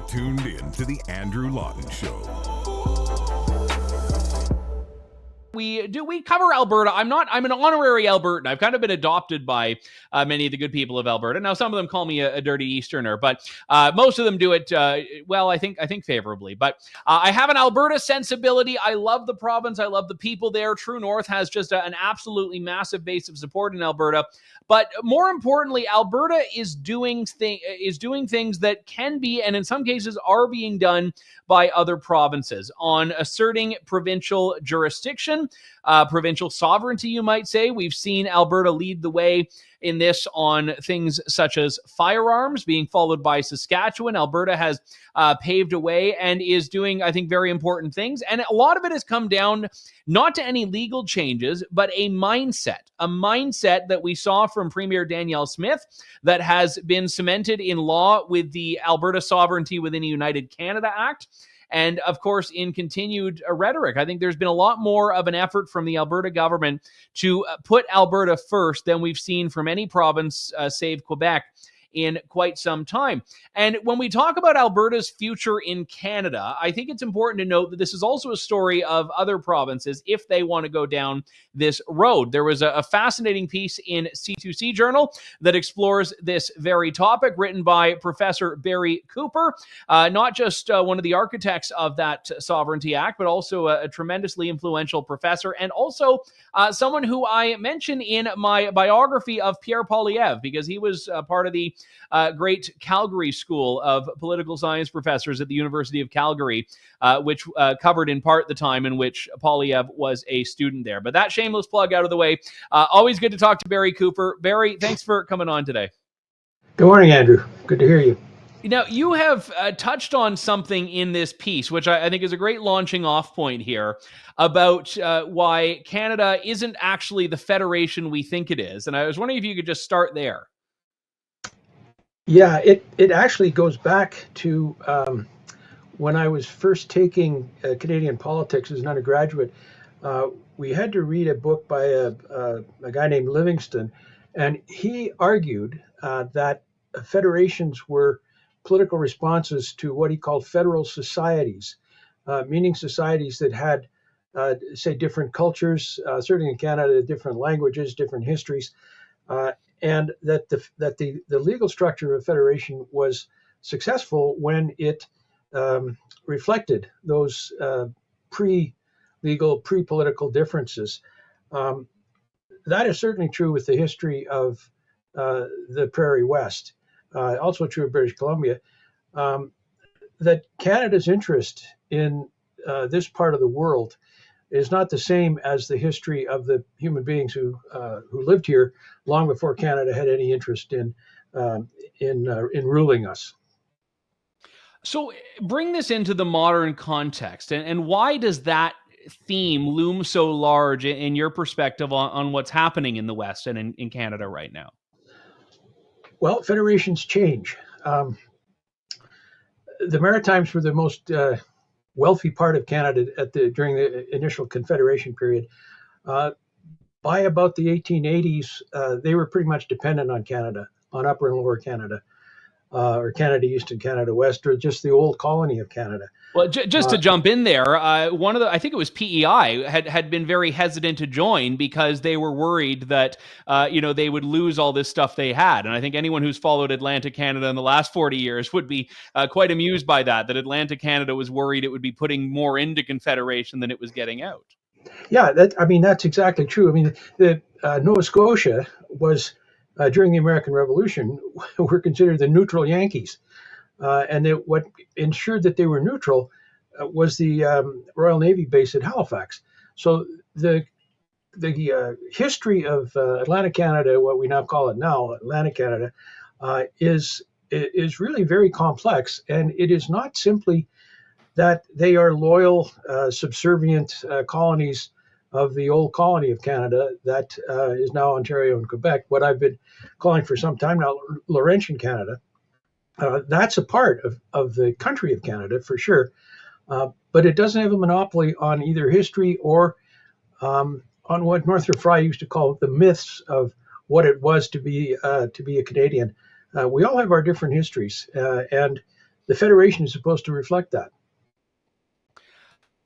tuned in to the Andrew Lawton Show. We cover Alberta. I'm an honorary Albertan. I've kind of been adopted by many of the good people of Alberta. Now, some of them call me a dirty Easterner, but most of them do it well. I think favorably. But I have an Alberta sensibility. I love the province. I love the people there. True North has just an absolutely massive base of support in Alberta. But more importantly, Alberta is doing things that can be, and in some cases are being done by other provinces on asserting provincial jurisdiction, provincial sovereignty, you might say. We've seen Alberta lead the way in this on things such as firearms, being followed by Saskatchewan. Alberta has paved a way and is doing, I think, very important things. And a lot of it has come down not to any legal changes, but a mindset that we saw from Premier Danielle Smith that has been cemented in law with the Alberta Sovereignty Within a United Canada Act. And of course, in continued rhetoric, I think there's been a lot more of an effort from the Alberta government to put Alberta first than we've seen from any province, save Quebec, in quite some time. And when we talk about Alberta's future in Canada, I think it's important to note that this is also a story of other provinces if they want to go down this road. There was a fascinating piece in C2C Journal that explores this very topic, written by Professor Barry Cooper, not just one of the architects of that Sovereignty Act, but also a tremendously influential professor, and also someone who I mention in my biography of Pierre Poilievre, because he was part of the great Calgary School of Political Science professors at the University of Calgary, which covered in part the time in which Poilievre was a student there. But that shameless plug out of the way. Always good to talk to Barry Cooper. Barry, thanks for coming on today. Good morning, Andrew. Good to hear you. Now, you have touched on something in this piece, which I think is a great launching off point here, about why Canada isn't actually the federation we think it is. And I was wondering if you could just start there. Yeah, it actually goes back to when I was first taking Canadian politics as an undergraduate. We had to read a book by a guy named Livingston, and he argued that federations were political responses to what he called federal societies, meaning societies that had, say, different cultures, certainly in Canada, different languages, different histories, and that the legal structure of a federation was successful when it reflected those pre-legal, pre-political differences. That is certainly true with the history of the Prairie West, also true of British Columbia, that Canada's interest in this part of the world is not the same as the history of the human beings who lived here long before Canada had any interest in ruling us. So bring this into the modern context, and why does that theme loom so large in your perspective on what's happening in the West and in Canada right now? Well, federations change. The Maritimes were the most wealthy part of Canada during the initial Confederation period. By about the 1880s, they were pretty much dependent on Canada, on Upper and Lower Canada, or Canada East and Canada West, or just the old colony of Canada. Well, just to jump in there, one of the, I think it was PEI, had been very hesitant to join because they were worried that, they would lose all this stuff they had. And I think anyone who's followed Atlantic Canada in the last 40 years would be quite amused by that Atlantic Canada was worried it would be putting more into Confederation than it was getting out. Yeah, that's exactly true. I mean, the Nova Scotia was, during the American Revolution, were considered the neutral Yankees. And what ensured that they were neutral was the Royal Navy base at Halifax. So the history of Atlantic Canada, what we now call it now, Atlantic Canada, is really very complex. And it is not simply that they are loyal, subservient colonies of the old colony of Canada that is now Ontario and Quebec, what I've been calling for some time now Laurentian Canada. That's a part of the country of Canada for sure, but it doesn't have a monopoly on either history or on what Northrop Frye used to call the myths of what it was to be a Canadian. We all have our different histories, and the federation is supposed to reflect that.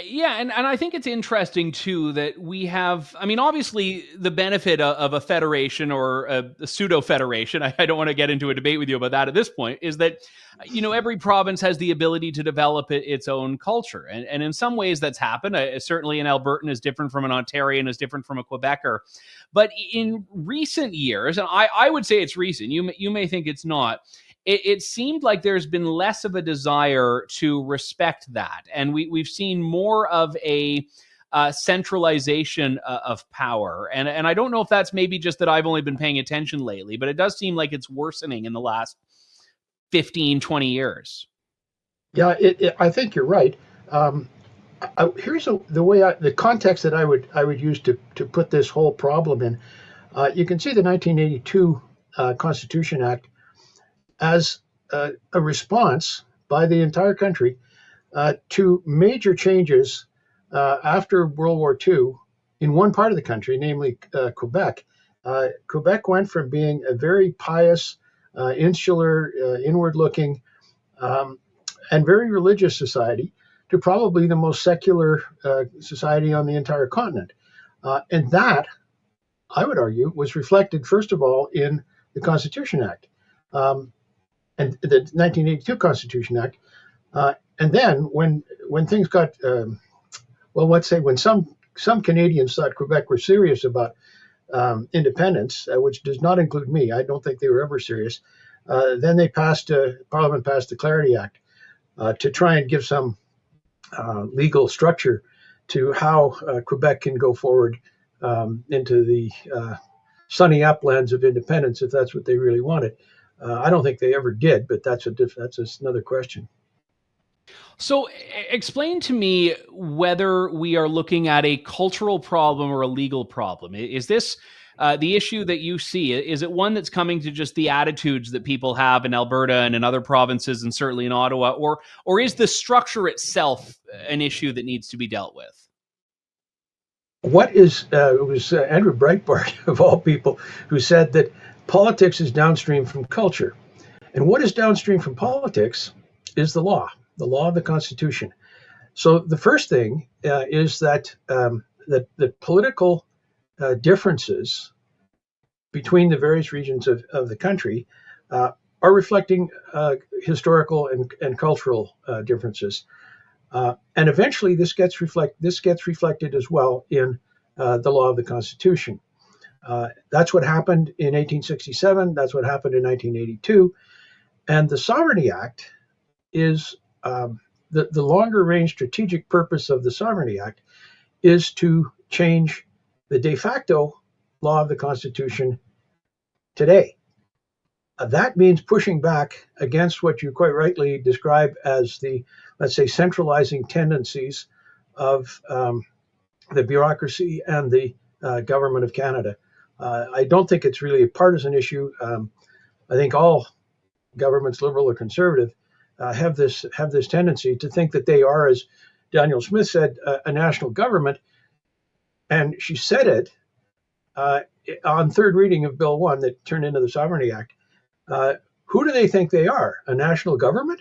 Yeah, and I think it's interesting, too, that we have, I mean, obviously, the benefit of a federation or a pseudo-federation, I don't want to get into a debate with you about that at this point, is that, every province has the ability to develop its own culture. And in some ways that's happened. Certainly an Albertan is different from an Ontarian, is different from a Quebecer. But in recent years, and I would say it's recent, you may think it's not, it seemed like there's been less of a desire to respect that. And we've seen more of a centralization of power. And I don't know if that's maybe just that I've only been paying attention lately, but it does seem like it's worsening in the last 15, 20 years. Yeah, I think you're right. Here's the context that I would use to put this whole problem in. You can see the 1982 Constitution Act as a response by the entire country to major changes after World War II in one part of the country, namely Quebec. Quebec went from being a very pious, insular, inward-looking, and very religious society to probably the most secular society on the entire continent. And that, I would argue, was reflected, first of all, in the Constitution Act. And the 1982 Constitution Act, and then when things got, let's say when some Canadians thought Quebec were serious about independence, which does not include me, I don't think they were ever serious. Then Parliament passed the Clarity Act to try and give some legal structure to how Quebec can go forward into the sunny uplands of independence, if that's what they really wanted. I don't think they ever did, but that's another question. So explain to me whether we are looking at a cultural problem or a legal problem. Is this the issue that you see? Is it one that's coming to just the attitudes that people have in Alberta and in other provinces and certainly in Ottawa, or is the structure itself an issue that needs to be dealt with? It was Andrew Breitbart, of all people, who said that politics is downstream from culture. And what is downstream from politics is the law of the Constitution. So the first thing is that the political differences between the various regions of the country are reflecting historical and cultural differences. And eventually this gets reflected as well in the law of the Constitution. That's what happened in 1867. That's what happened in 1982. And the Sovereignty Act is the longer range strategic purpose of the Sovereignty Act is to change the de facto law of the Constitution today. That means pushing back against what you quite rightly describe as the, let's say, centralizing tendencies of the bureaucracy and the government of Canada. I don't think it's really a partisan issue. I think all governments, liberal or conservative, have this tendency to think that they are, as Danielle Smith said, a national government. And she said it on third reading of Bill 1 that turned into the Sovereignty Act. Who do they think they are? A national government?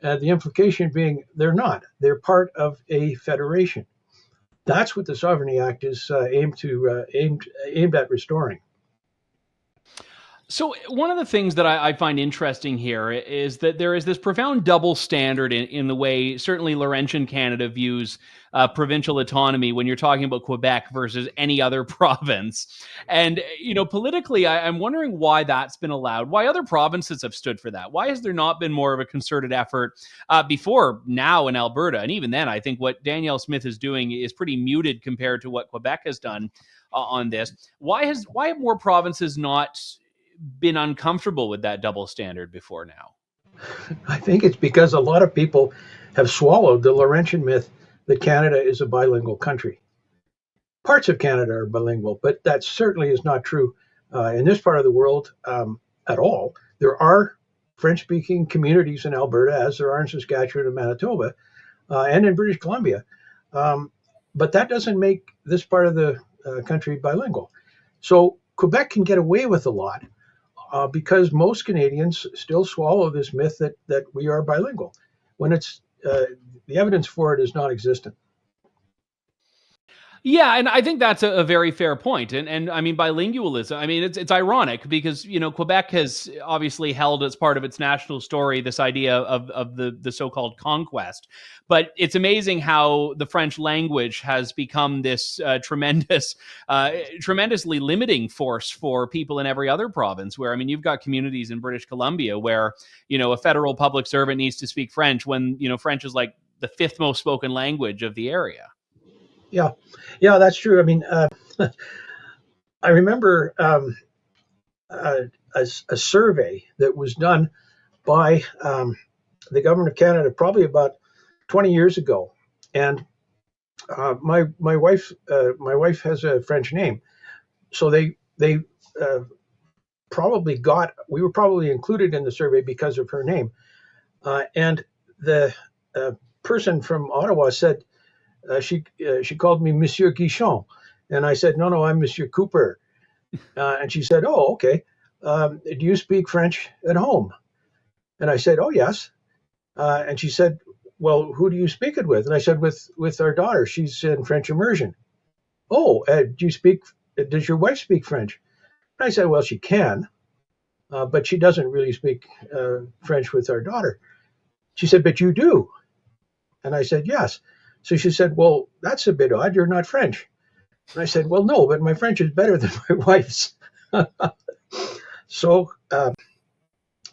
The implication being they're not. They're part of a federation. That's what the Sovereignty Act is aimed at restoring. So one of the things that I find interesting here is that there is this profound double standard in the way certainly Laurentian Canada views provincial autonomy when you're talking about Quebec versus any other province. And, politically, I'm wondering why that's been allowed, why other provinces have stood for that. Why has there not been more of a concerted effort before now in Alberta? And even then, I think what Danielle Smith is doing is pretty muted compared to what Quebec has done on this. Why have more provinces not been uncomfortable with that double standard before now? I think it's because a lot of people have swallowed the Laurentian myth that Canada is a bilingual country. Parts of Canada are bilingual, but that certainly is not true in this part of the world at all. There are French-speaking communities in Alberta, as there are in Saskatchewan and Manitoba, and in British Columbia. But that doesn't make this part of the country bilingual. So Quebec can get away with a lot because most Canadians still swallow this myth that we are bilingual, when it's the evidence for it is non-existent. Yeah, and I think that's a very fair point. And I mean, bilingualism, I mean, it's ironic because, Quebec has obviously held as part of its national story this idea of the so-called conquest. But it's amazing how the French language has become this tremendously limiting force for people in every other province, where, I mean, you've got communities in British Columbia where, a federal public servant needs to speak French when, French is like the fifth most spoken language of the area. Yeah, that's true. I mean, I remember a survey that was done by the government of Canada probably about 20 years ago, and my wife has a French name, so they we were probably included in the survey because of her name, and the person from Ottawa said. She called me Monsieur Guichon, and I said, no, I'm Monsieur Cooper. And she said, oh, okay. Do you speak French at home? And I said, oh, yes. And she said, well, who do you speak it with? And I said, with our daughter. She's in French immersion. Oh, does your wife speak French? And I said, well, she can, but she doesn't really speak French with our daughter. She said, but you do. And I said, yes. So she said, well, that's a bit odd. You're not French. And I said, well, no, but my French is better than my wife's. So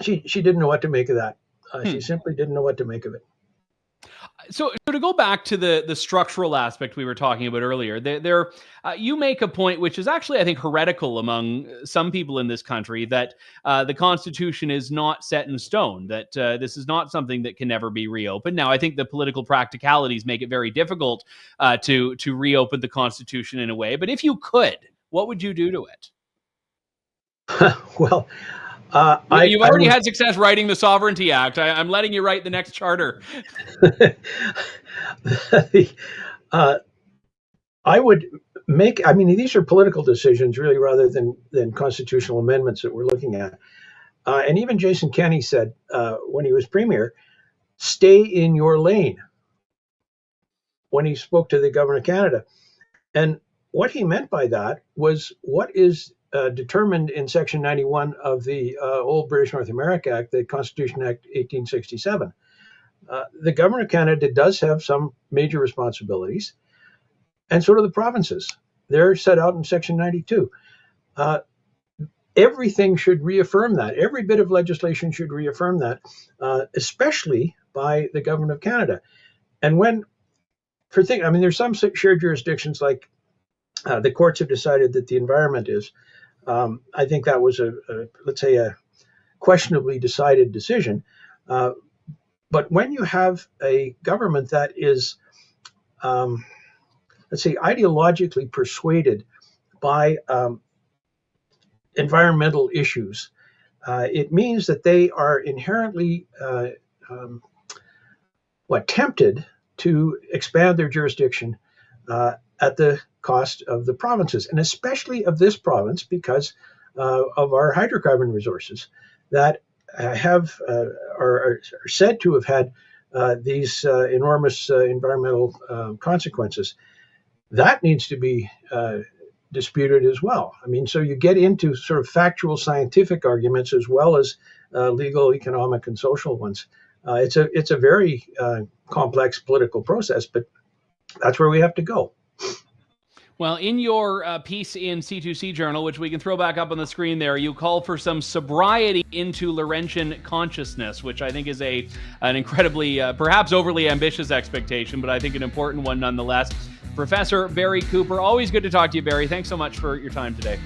she didn't know what to make of that. She simply didn't know what to make of it. So to go back to the structural aspect we were talking about earlier, you make a point which is actually, I think, heretical among some people in this country, that the Constitution is not set in stone, that this is not something that can never be reopened. Now, I think the political practicalities make it very difficult to reopen the Constitution in a way. But if you could, what would you do to it? Well, you've already had success writing the Sovereignty Act. I'm letting you write the next charter. I would make, I mean, these are political decisions really rather than constitutional amendments that we're looking at. And even Jason Kenney said when he was premier, stay in your lane, when he spoke to the government of Canada. And what he meant by that was what is determined in Section 91 of the old British North America Act, the Constitution Act 1867. The government of Canada does have some major responsibilities, and so do the provinces. They're set out in Section 92. Everything should reaffirm that. Every bit of legislation should reaffirm that, especially by the government of Canada. And there's some shared jurisdictions like the courts have decided that the environment is. I think that was let's say a questionably decided decision. But when you have a government that is, let's say, ideologically persuaded by environmental issues, it means that they are inherently tempted to expand their jurisdiction at the cost of the provinces, and especially of this province, because of our hydrocarbon resources that are said to have had these enormous environmental consequences. That needs to be disputed as well. I mean, so you get into sort of factual scientific arguments as well as legal, economic, and social ones. It's a very complex political process, but that's where we have to go. Well, in your piece in C2C Journal, which we can throw back up on the screen there, you call for some sobriety into Laurentian consciousness, which I think is an incredibly, perhaps overly ambitious expectation, but I think an important one nonetheless. Professor Barry Cooper, always good to talk to you, Barry. Thanks so much for your time today.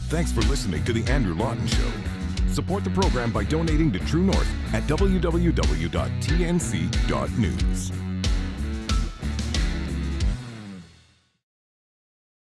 Thanks for listening to The Andrew Lawton Show. Support the program by donating to True North at www.tnc.news.